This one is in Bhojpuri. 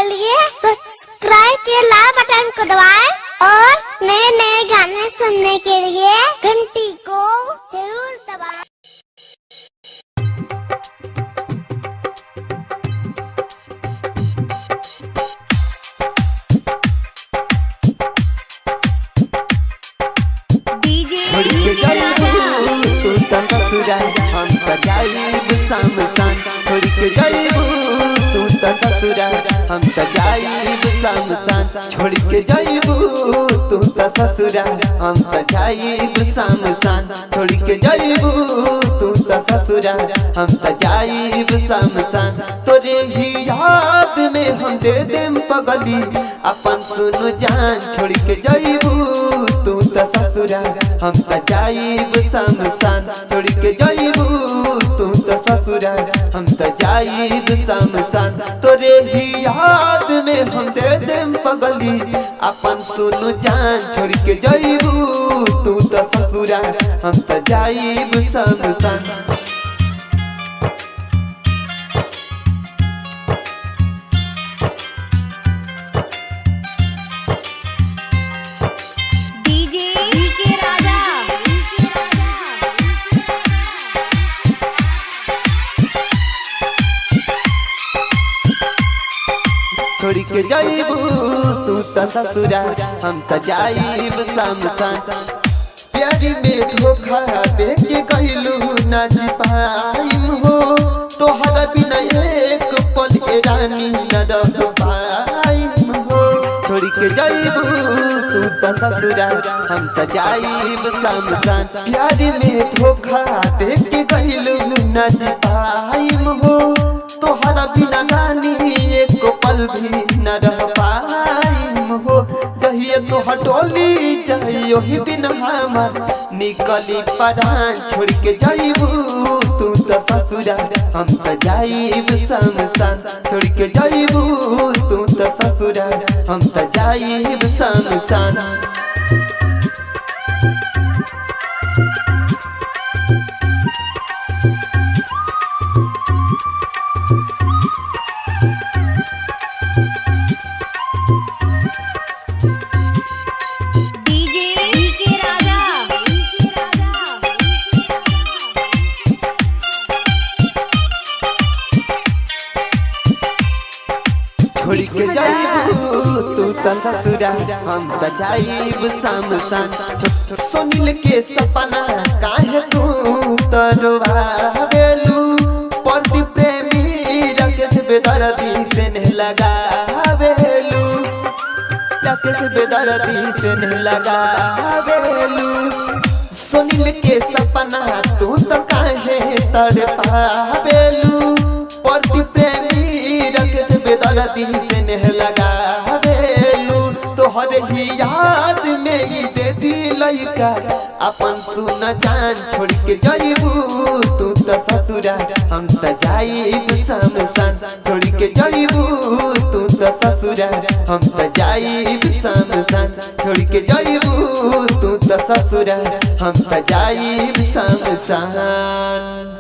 के लिए सब्सक्राइब के लाल बटन को दबाएं और नए नए गाने सुनने के लिए घंटी को जरूर दबाएं। हम त जाइब सामसान छोड़ के जाइबू तू त ससुरा हम त जाइब सामसान छोड़ के जाइबू तू त ससुरा हम त जाइब सामसान छोड़ के जाइबू तू त ससुरा हम त जाइब सामसान तोरे ही याद में हम दे देम पगली अपन सुनु जान छोड़ के जाइबू तू त ससुरा हम त जाइब सामसान छोड़ के जाइबू तू त ससुरा हम त जाइब सामसान तोरे ही याद में हम दे देम पगली अपन सुनु जान छोड़ के जाइबू तू त ससुरा हम त जाइब सामसान। छोड़ के जाइबू तू त ससुरा हम त जाइब सामसान प्यारी में धोखा दे के कहलू ना जी पाइम हो तोहरा बिना एक पल ए रानी न रह पाइम हो छोड़ के जाइबू तू त ससुरा हम त जाइब सामसान प्यारी में धोखा दे के कहलू ना जी पाइम हो तोहरा बिना रानी एक पल भी न रह पाइम हो जहिए तो हटोली जाइयो ही दिन हमार निकली परान छोड़ के जाइबू तू त ससुरा हम त जाइब सामसान छोड़ के जाइबू तू त ससुरा हम त जाइब सामसान। छोड़ के जाइबू तू त ससुरा हम त जाइब सामसान सुनील के सपना काहे तू तरवावेलू परदी प्रेमी राकेश बेदर्दी से नहीं लगावेलू राकेश बेदर्दी से नहीं लगावेलू सुनील के सपना तू त काहे तड़पावेलू परदी प्रेमी राकेश बेदर्दी से नहीं लगावेलू तोहर ही याद में ही दे दी लइका अपन सुन जान छोड़ के जाइबू तू त ससुरा हम त जाइब सामसान छोड़ के जाइबू तू त ससुरा हम त जाइब सामसान छोड़ के जाइबू तू त ससुरा हम त जाइब सामसान।